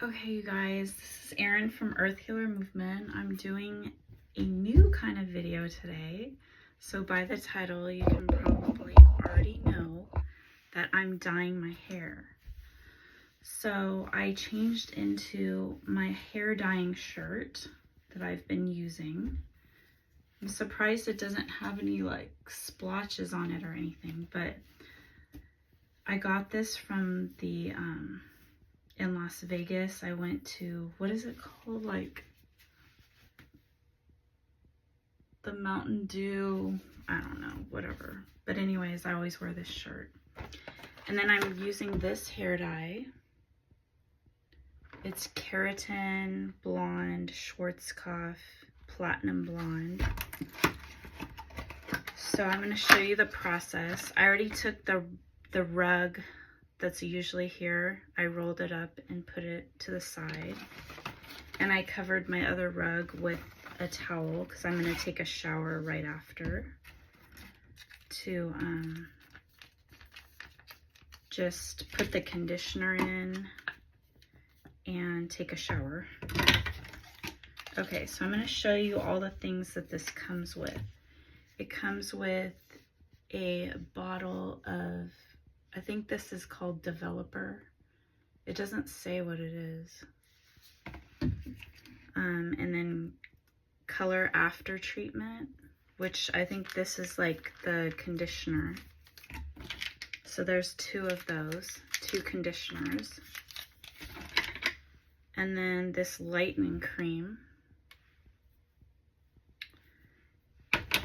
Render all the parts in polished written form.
Okay, you guys, this is Erin from Earth Healer Movement. I'm doing a new kind of video today. So by the title, you can probably already know that I'm dyeing my hair. So I changed into my hair dyeing shirt that I've been using. I'm surprised it doesn't have any like splotches on it or anything, but I got this from the in Las Vegas. I went to, what is it called? Like the Mountain Dew, I don't know, whatever. But anyways, I always wear this shirt. And then I'm using this hair dye. It's Keratin Blonde Schwarzkopf Platinum Blonde. So I'm going to show you the process. I already took the rug that's usually here. I rolled it up and put it to the side. And I covered my other rug with a towel because I'm going to take a shower right after to just put the conditioner in and take a shower. Okay, so I'm going to show you all the things that this comes with. It comes with a bottle of, I think this is called Developer. It doesn't say what it is. And then Color After Treatment, which I think this is like the conditioner. So there's two of those, two conditioners. And then this lightening cream.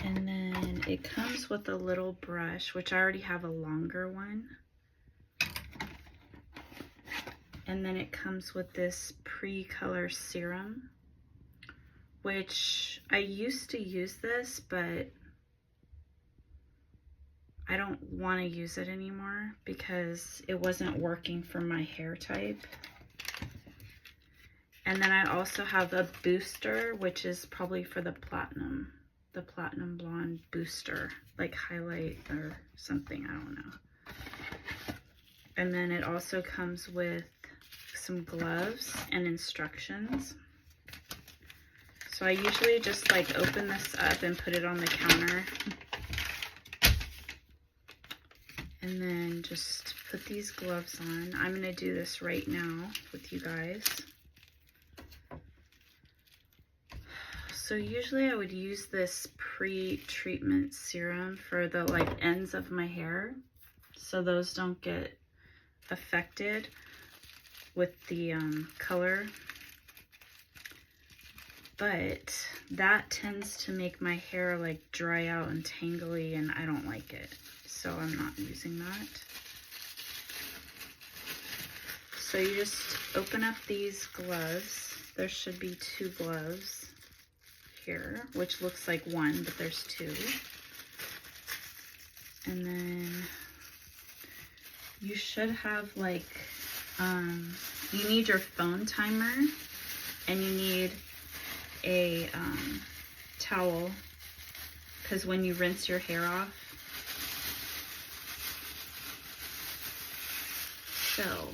And then it comes with a little brush, which I already have a longer one. And then it comes with this pre-color serum, which I used to use this, but I don't want to use it anymore because it wasn't working for my hair type. And then I also have a booster, which is probably for the platinum blonde booster, like highlight or something, I don't know. And then it also comes with some gloves and instructions. So I usually just like open this up and put it on the counter. And then just put these gloves on. I'm gonna do this right now with you guys. So usually I would use this pre-treatment serum for the like ends of my hair, so those don't get affected with the color. But that tends to make my hair like dry out and tangly, and I don't like it, so I'm not using that. So you just open up these gloves. There should be two gloves here, which looks like one, but there's two. And then you should have like, you need your phone timer, and you need a towel, because when you rinse your hair off. So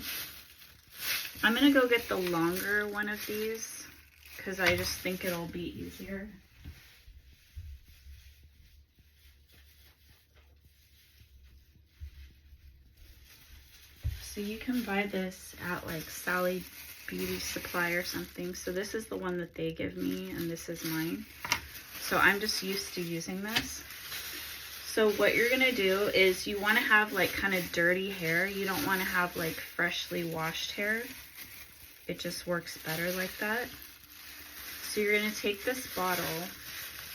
I'm gonna go get the longer one of these because I just think it'll be easier. So you can buy this at like Sally Beauty Supply or something. So this is the one that they give me, and this is mine. So I'm just used to using this. So what you're gonna do is you wanna have like kind of dirty hair. You don't wanna have like freshly washed hair. It just works better like that. So you're gonna take this bottle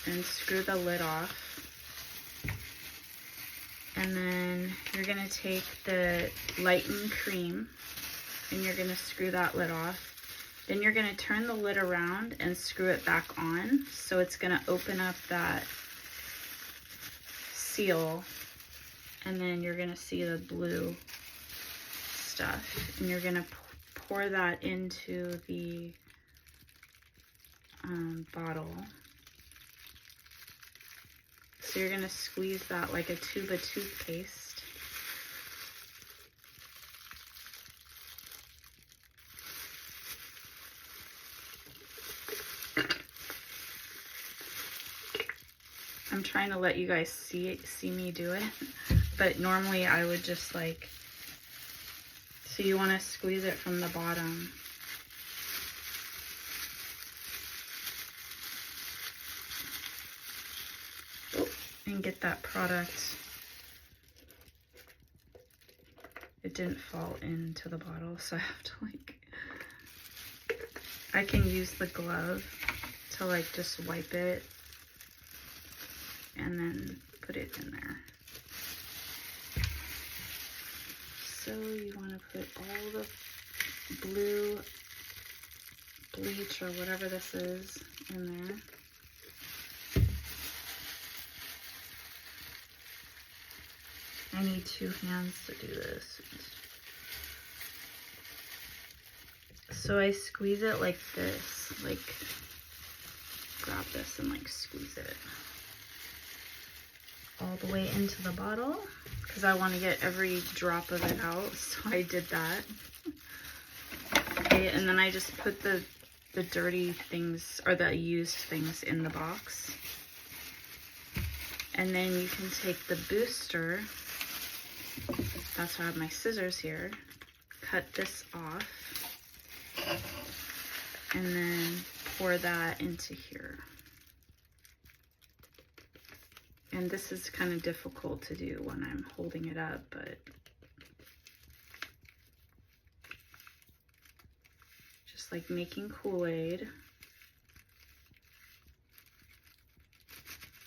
and screw the lid off. And then you're gonna take the lighten cream and you're gonna screw that lid off. Then you're gonna turn the lid around and screw it back on. So it's gonna open up that seal, and then you're gonna see the blue stuff. And you're gonna pour that into the bottle. So you're gonna squeeze that like a tube of toothpaste. I'm trying to let you guys see me do it, but normally I would just like, so you want to squeeze it from the bottom. Oh, and get that product. It didn't fall into the bottle, so I have to like, I can use the glove to like just wipe it and then put it in there. So you want to put all the blue bleach or whatever this is in there. I need 2 hands to do this. So I squeeze it like this, like grab this and like squeeze it all the way into the bottle because I want to get every drop of it out. So I did that. Okay, and then I just put the dirty things or the used things in the box. And then you can take the booster. That's why I have my scissors here. Cut this off. And then pour that into here. And this is kind of difficult to do when I'm holding it up, but just like making Kool-Aid.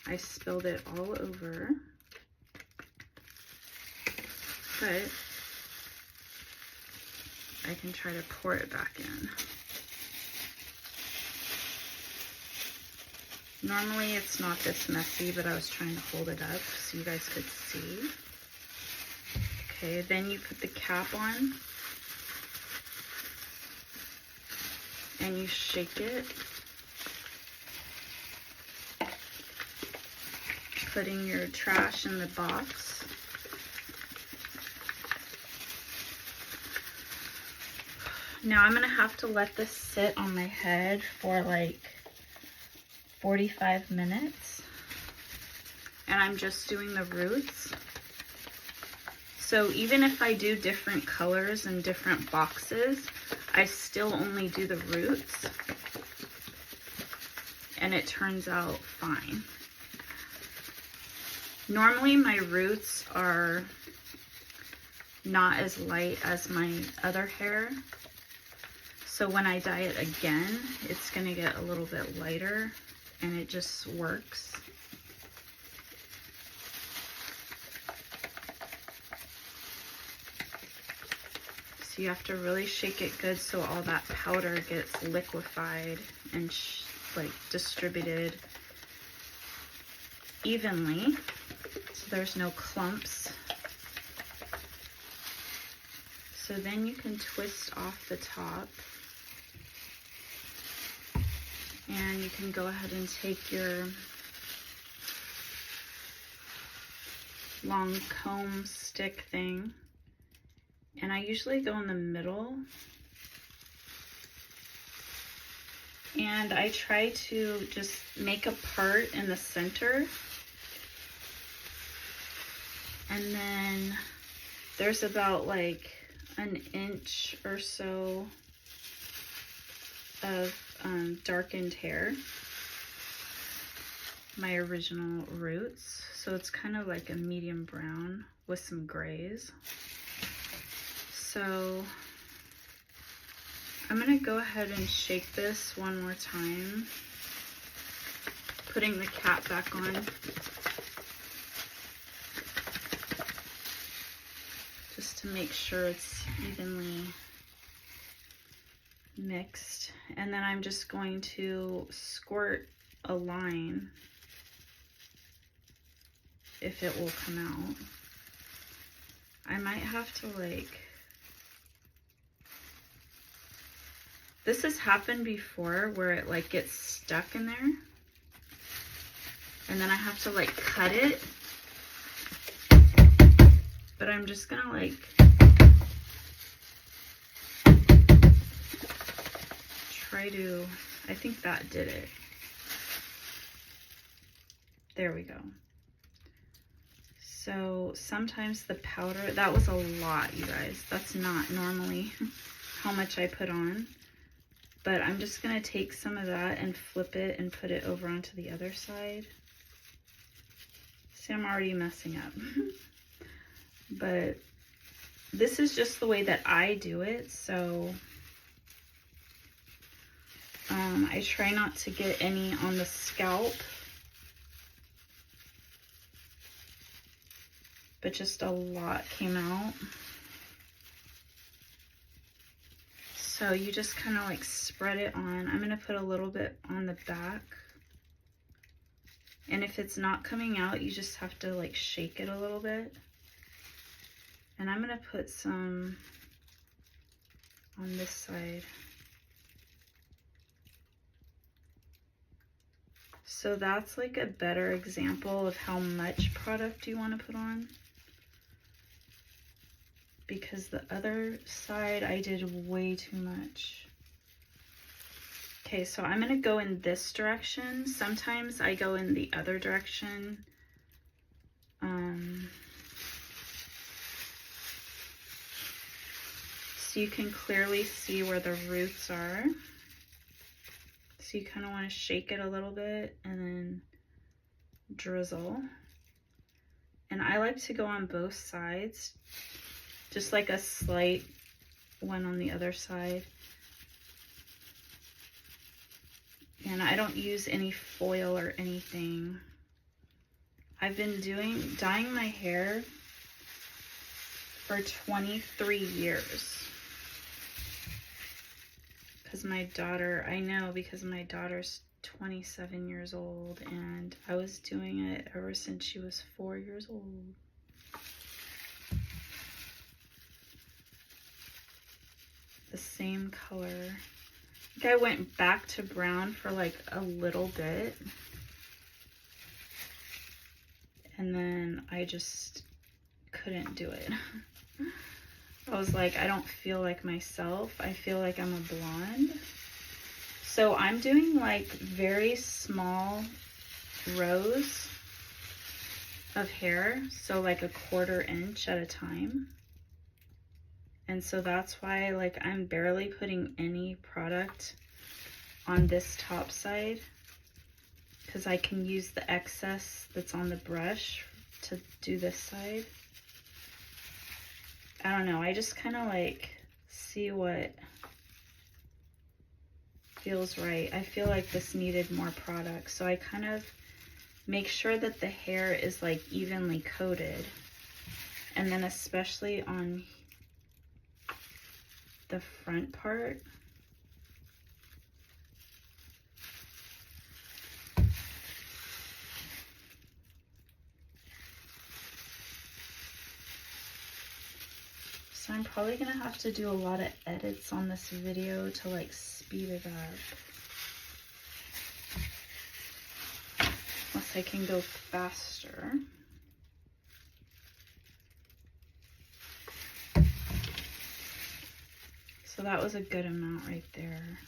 I spilled it all over, but I can try to pour it back in. Normally it's not this messy, but I was trying to hold it up so you guys could see. Okay, then you put the cap on and you shake it, putting your trash in the box. Now I'm gonna have to let this sit on my head for like 45 minutes, and I'm just doing the roots. So even if I do different colors and different boxes, I still only do the roots, and it turns out fine. Normally my roots are not as light as my other hair, so when I dye it again, it's gonna get a little bit lighter, and it just works. So you have to really shake it good so all that powder gets liquefied and like distributed evenly, so there's no clumps. So then you can twist off the top. And you can go ahead and take your long comb stick thing. And I usually go in the middle. And I try to just make a part in the center. And then there's about like an inch or so of darkened hair, my original roots, so it's kind of like a medium brown with some grays. So I'm gonna go ahead and shake this one more time, putting the cap back on, just to make sure it's evenly mixed. And then I'm just going to squirt a line if it will come out. I might have to like, this has happened before where it like gets stuck in there and then I have to like cut it, but I'm just gonna like try to, I think that did it. There we go. So sometimes the powder, that was a lot, you guys. That's not normally how much I put on. But I'm just going to take some of that and flip it and put it over onto the other side. See, I'm already messing up. But this is just the way that I do it. So I try not to get any on the scalp. But just a lot came out. So you just kind of like spread it on. I'm going to put a little bit on the back. And if it's not coming out, you just have to like shake it a little bit. And I'm going to put some on this side. So that's like a better example of how much product you want to put on. Because the other side I did way too much. Okay, so I'm going to go in this direction. Sometimes I go in the other direction. So you can clearly see where the roots are. So you kind of want to shake it a little bit and then drizzle. And I like to go on both sides. Just like a slight one on the other side. And I don't use any foil or anything. I've been dyeing my hair for 23 years. Because my daughter, I know because my daughter's 27 years old and I was doing it ever since she was 4 years old. The same color. I think I went back to brown for like a little bit. And then I just couldn't do it. I was like, I don't feel like myself. I feel like I'm a blonde. So I'm doing like very small rows of hair. So like a 1/4 inch at a time. And so that's why like I'm barely putting any product on this top side because I can use the excess that's on the brush to do this side. I don't know, I just kind of like see what feels right. I feel like this needed more product, so I kind of make sure that the hair is like evenly coated. And then especially on the front part. So I'm probably gonna have to do a lot of edits on this video to like speed it up. Unless I can go faster. So that was a good amount right there.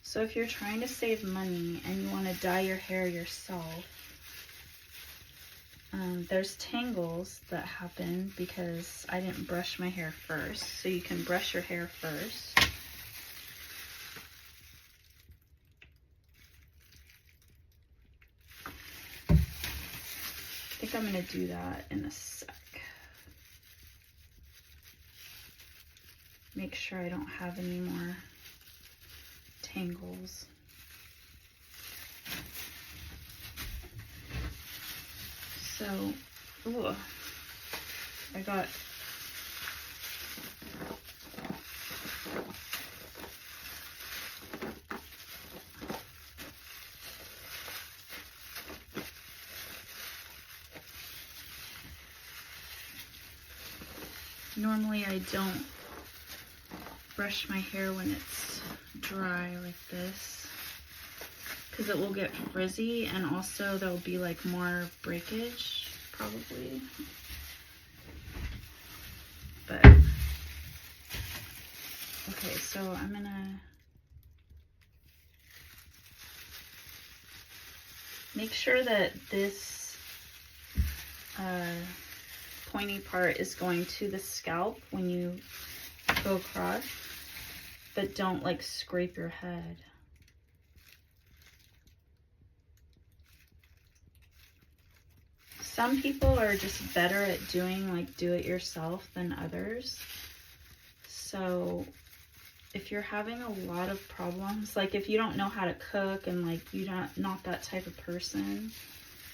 So if you're trying to save money and you want to dye your hair yourself, there's tangles that happen because I didn't brush my hair first. So you can brush your hair first. I think I'm going to do that in a sec. Make sure I don't have any more tangles. So, ooh, I got normally I don't brush my hair when it's dry like this because it will get frizzy and also there'll be like more breakage probably. But Okay, so I'm gonna make sure that this pointy part is going to the scalp when you go across, but don't like scrape your head. Some people are just better at doing like do-it-yourself than others. So if you're having a lot of problems, like if you don't know how to cook and like you're not that type of person,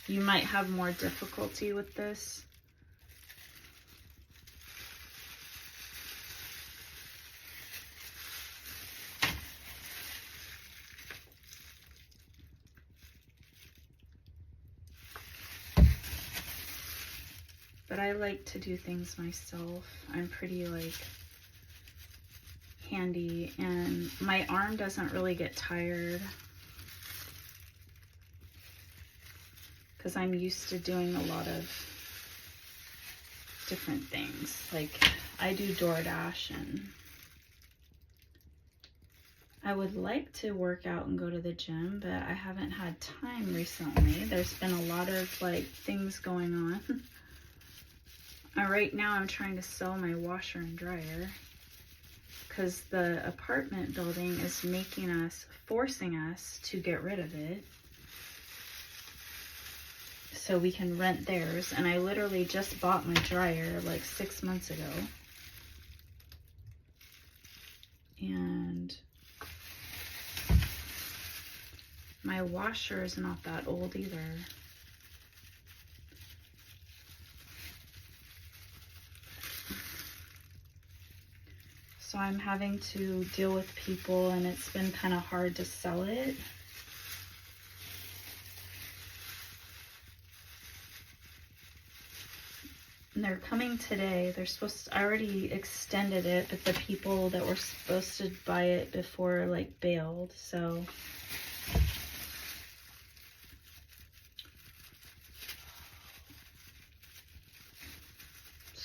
you might have more difficulty with this. But I like to do things myself. I'm pretty like handy, and my arm doesn't really get tired because I'm used to doing a lot of different things. Like I do DoorDash, and I would like to work out and go to the gym, but I haven't had time recently. There's been a lot of like things going on. Right now I'm trying to sell my washer and dryer because the apartment building is forcing us to get rid of it so we can rent theirs. And I literally just bought my dryer like 6 months ago. And my washer is not that old either. So I'm having to deal with people, and it's been kind of hard to sell it. And they're coming today. They're supposed to, I already extended it, but the people that were supposed to buy it before like bailed. So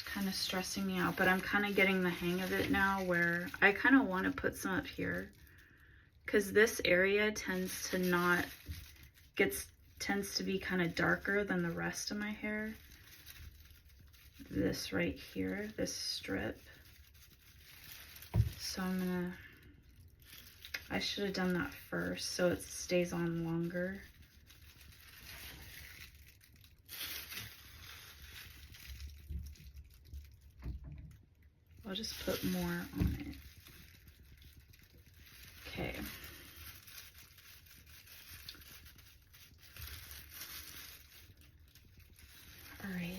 kind of stressing me out, but I'm kind of getting the hang of it now, where I kind of want to put some up here because this area tends to be kind of darker than the rest of my hair. This right here, this strip. So I should have done that first so it stays on longer. I'll just put more on it. Okay. All right.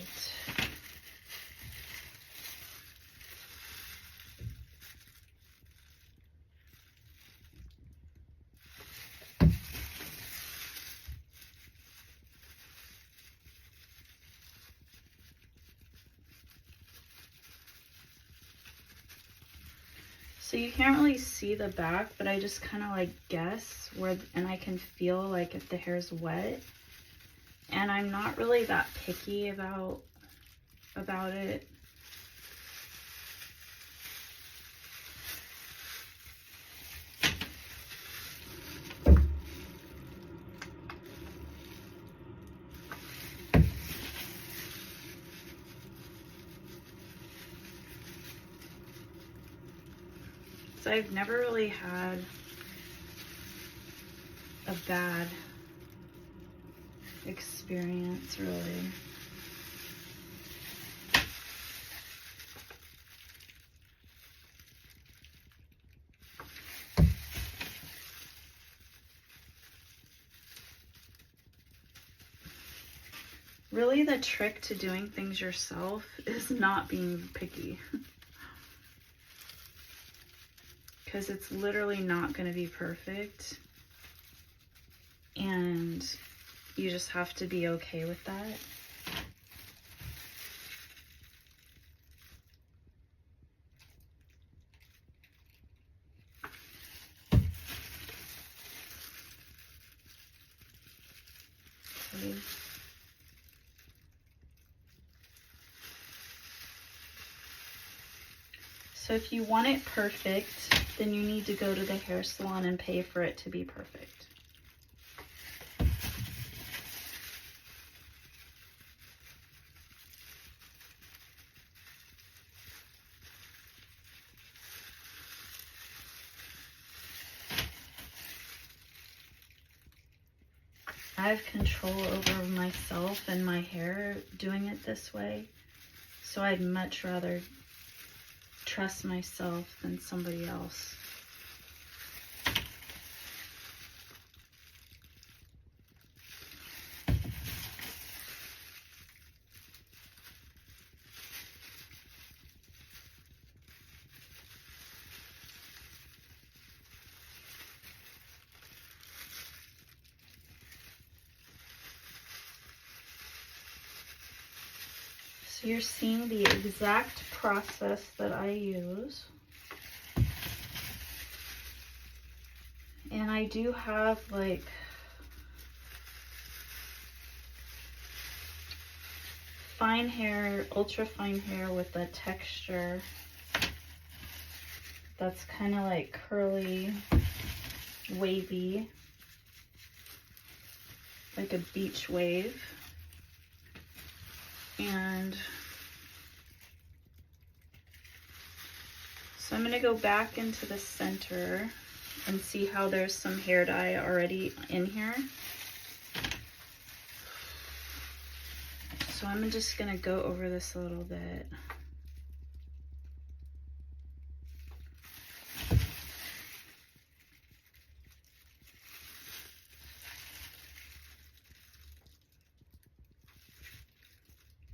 So you can't really see the back, but I just kind of like guess where, and I can feel like if the hair's wet. And I'm not really that picky about it. So I've never really had a bad experience, really. Really, the trick to doing things yourself is not being picky. Because it's literally not going to be perfect. And you just have to be okay with that. Okay. So if you want it perfect, then you need to go to the hair salon and pay for it to be perfect. I have control over myself and my hair doing it this way, so I'd much rather trust myself than somebody else. So you're seeing the exact process that I use. And I do have like fine hair, ultra fine hair with a texture that's kind of like curly, wavy, like a beach wave. And so I'm going to go back into the center and see how there's some hair dye already in here. So I'm just going to go over this a little bit.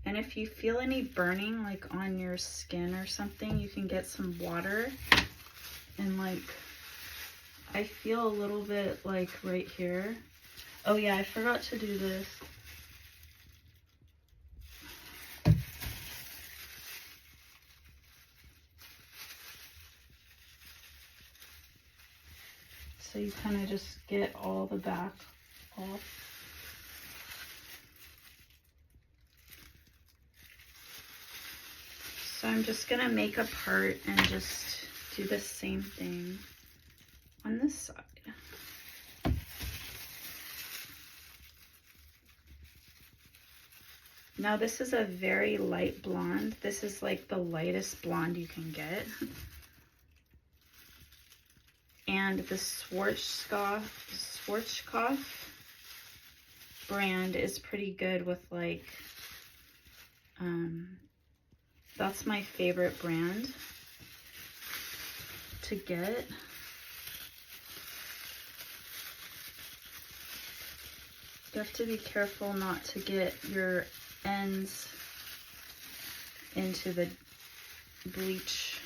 And if you feel any burning like on your skin or something, you can get some water and like, I feel a little bit like right here. Oh yeah, I forgot to do this. So you kind of just get all the back off. So I'm just gonna make a part and just do the same thing on this side. Now this is a very light blonde. This is like the lightest blonde you can get. And the Schwarzkopf brand is pretty good with like, that's my favorite brand to get. You have to be careful not to get your ends into the bleach.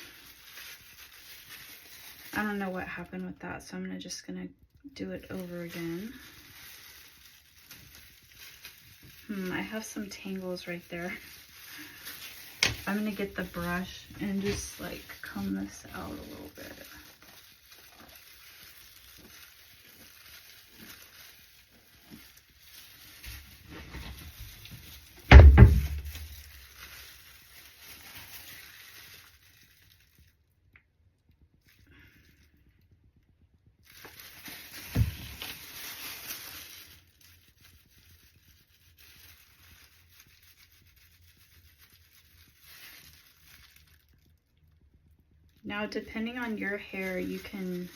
I don't know what happened with that, so I'm just gonna do it over again. I have some tangles right there. I'm gonna get the brush and just like comb this out a little bit. Now, depending on your hair, you can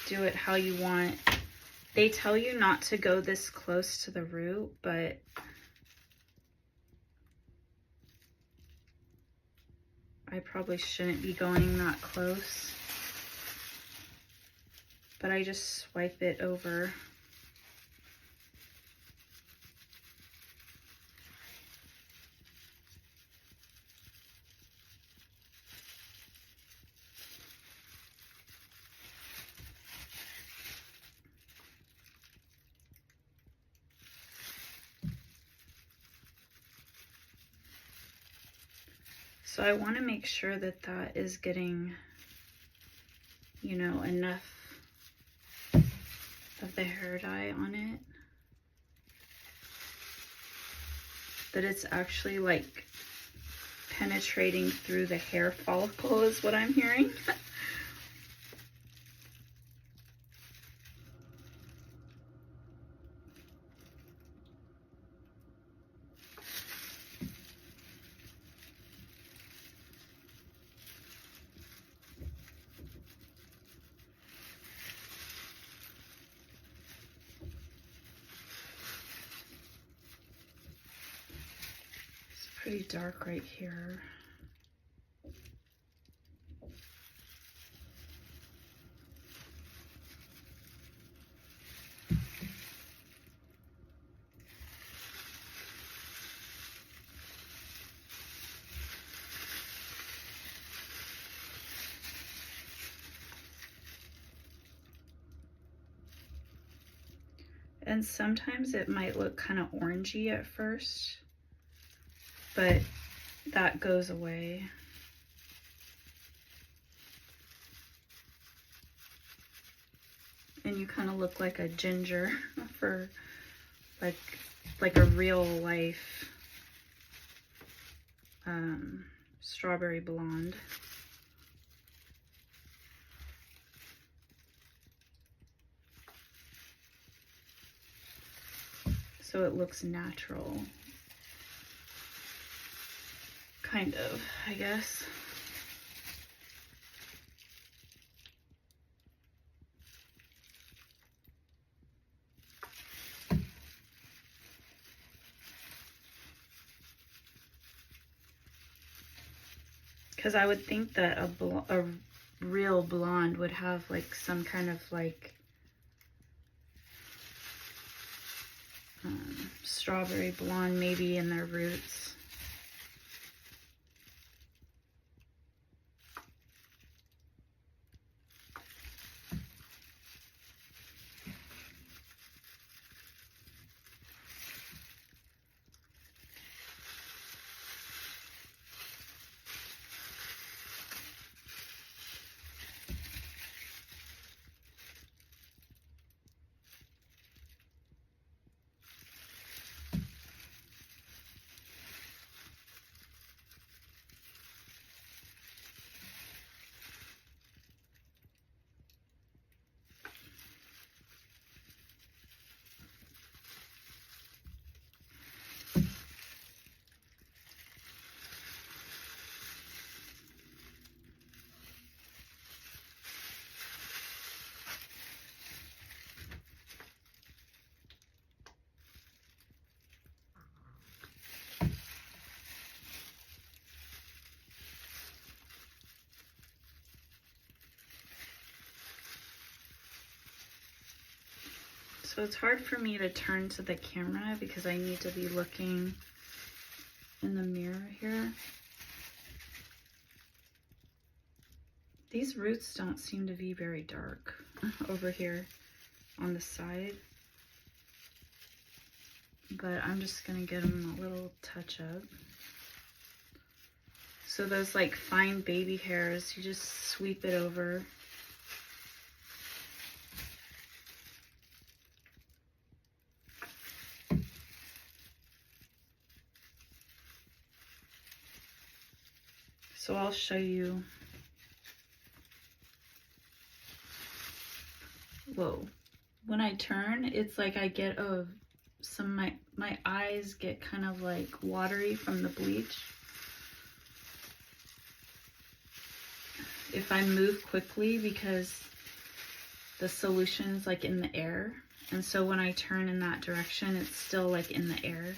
do it how you want. They tell you not to go this close to the root, but I probably shouldn't be going that close. But I just swipe it over. So I want to make sure that that is getting, you know, enough of the hair dye on it, that it's actually like penetrating through the hair follicle is what I'm hearing. Pretty dark right here. And sometimes it might look kind of orangey at first, but that goes away. And you kind of look like a ginger for like a real life strawberry blonde. So it looks natural. Kind of, I guess. Because I would think that a real blonde would have like some kind of like strawberry blonde maybe in their roots. So it's hard for me to turn to the camera because I need to be looking in the mirror here. These roots don't seem to be very dark over here on the side, but I'm just gonna give them a little touch up. So those like fine baby hairs, you just sweep it over. So I'll show you. Whoa. When I turn, it's like I get my eyes get kind of like watery from the bleach. If I move quickly, because the solution's like in the air. And so when I turn in that direction, it's still like in the air.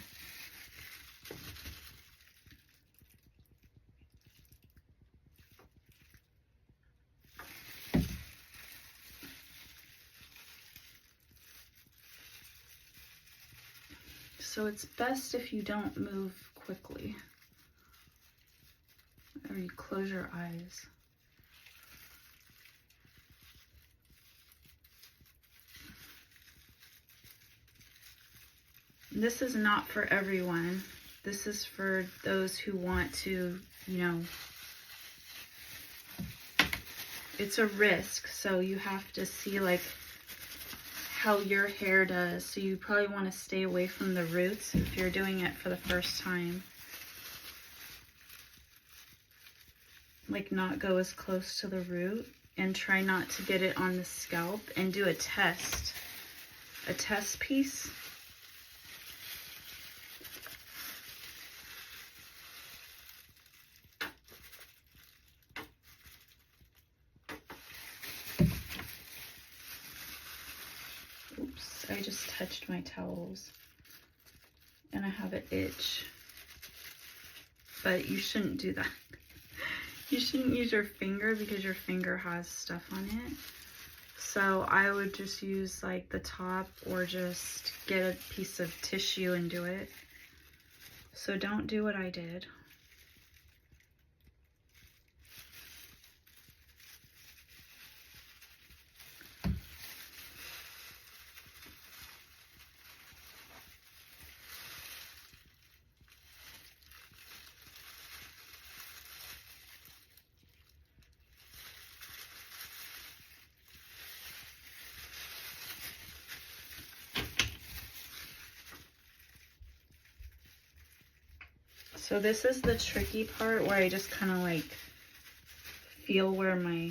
So it's best if you don't move quickly, or you close your eyes. This is not for everyone. This is for those who want to, you know, it's a risk, so you have to see like how your hair does. So you probably want to stay away from the roots if you're doing it for the first time. like not go as close to the root, and try not to get it on the scalp, and do a test piece. Oops, I just touched my towels and I have an itch. But you shouldn't do that. You shouldn't use your finger because your finger has stuff on it. So I would just use like the top, or just get a piece of tissue and do it. So don't do what I did. So this is the tricky part, where I just kind of like feel where my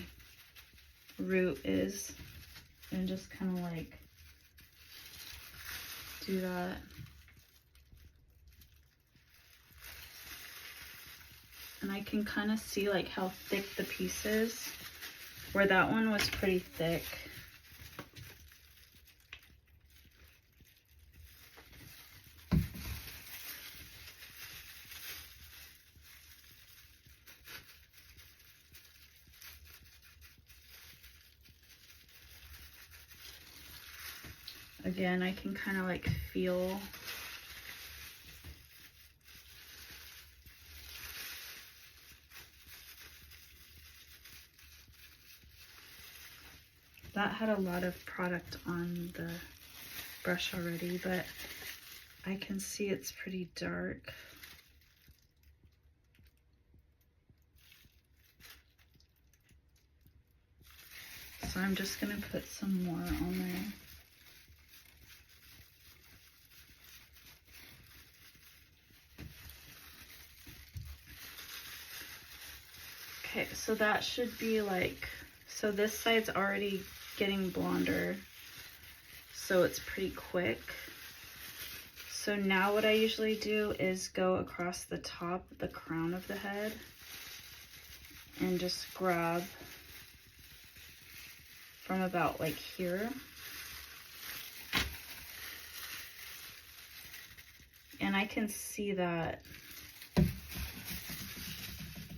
root is and just kind of like do that. And I can kind of see like how thick the piece is, where that one was pretty thick. Again, I can kind of like feel that had a lot of product on the brush already, but I can see it's pretty dark. So I'm just gonna put some more on there. Okay, so that should be like, so this side's already getting blonder, so it's pretty quick. So now what I usually do is go across the top, the crown of the head, and just grab from about like here. And I can see that.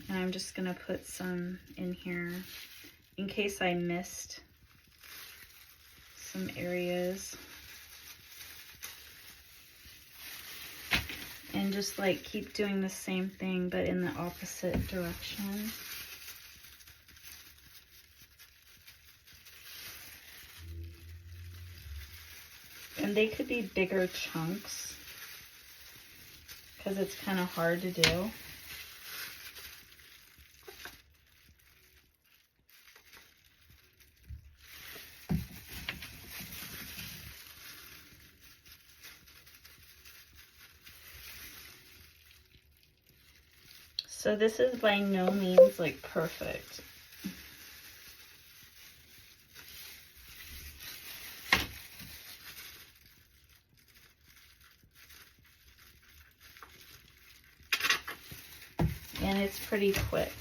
And I'm just gonna put some in here in case I missed some areas. And just like keep doing the same thing, but in the opposite direction. And they could be bigger chunks because it's kind of hard to do. So this is by no means like perfect. And it's pretty quick.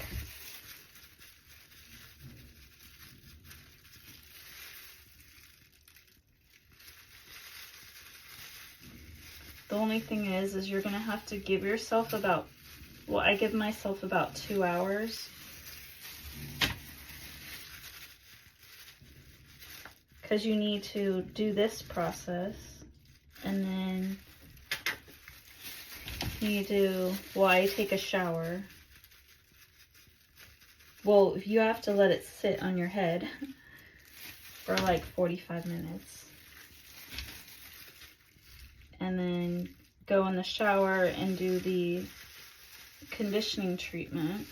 The only thing is you're gonna have to give yourself about, well, I give myself about 2 hours. Because you need to do this process, and then you do, well, I take a shower. Well, you have to let it sit on your head for like 45 minutes. And then go in the shower and do the conditioning treatment.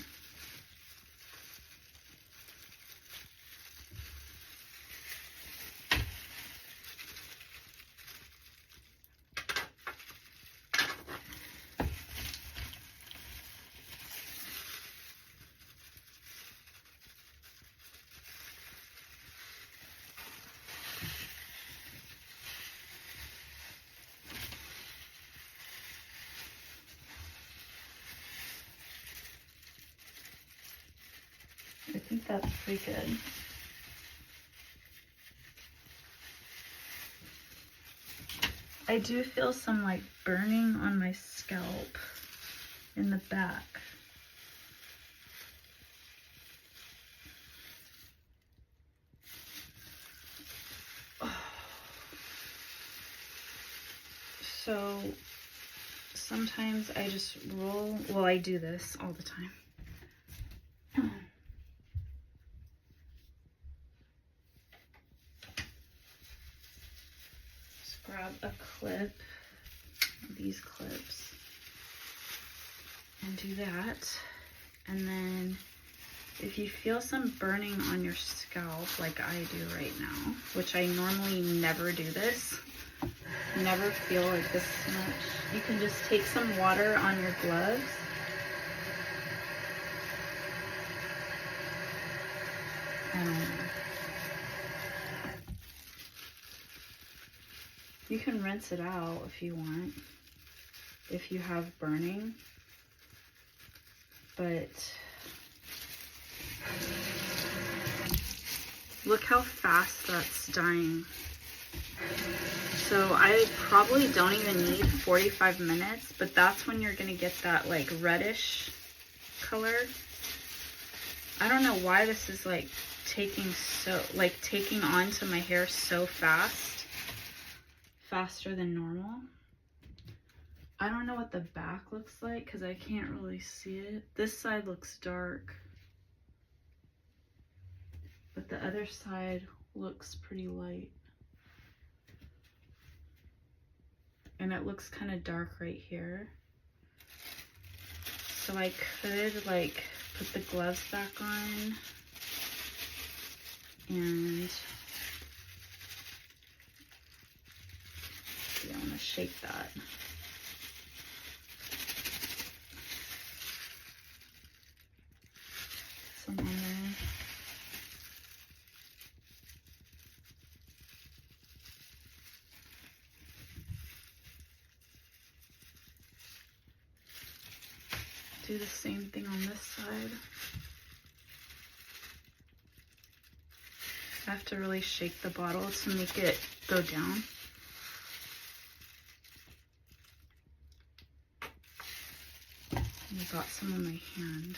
that's pretty good. I do feel some like burning on my scalp in the back. So sometimes I just roll, well, I do this all the time. Just grab a clip, these clips, and do that. And then if you feel some burning on your scalp like I do right now, which I normally never do this, never feel like this much, you can just take some water on your gloves and you can rinse it out if you want, if you have burning, but look how fast that's dying. So I probably don't even need 45 minutes, but that's when you're gonna get that like reddish color. I don't know why this is like taking onto my hair so fast, faster than normal. I don't know what the back looks like because I can't really see it. This side looks dark, but the other side looks pretty light. And it looks kind of dark right here. So I could like put the gloves back on and yeah, I'm gonna shake that. Some on there. Do the same thing on this side. I have to really shake the bottle to make it go down. I got some on my hand.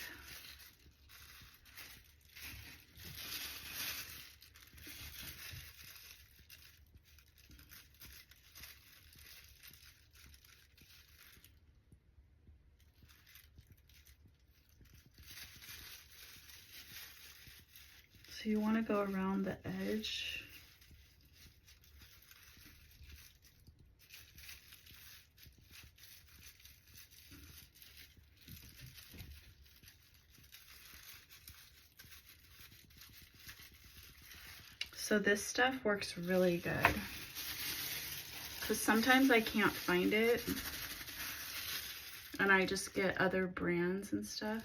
So you want to go around the edge. So this stuff works really good because sometimes I can't find it and I just get other brands and stuff.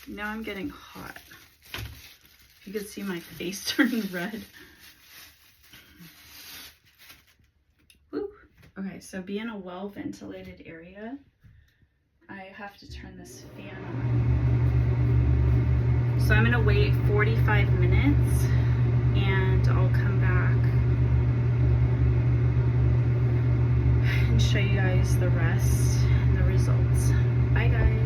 Now I'm getting hot. You can see my face turning red. Woo. Okay, so be in a well-ventilated area. I have to turn this fan on. So I'm gonna wait 45 minutes and I'll come back and show you guys the rest and the results. Bye guys.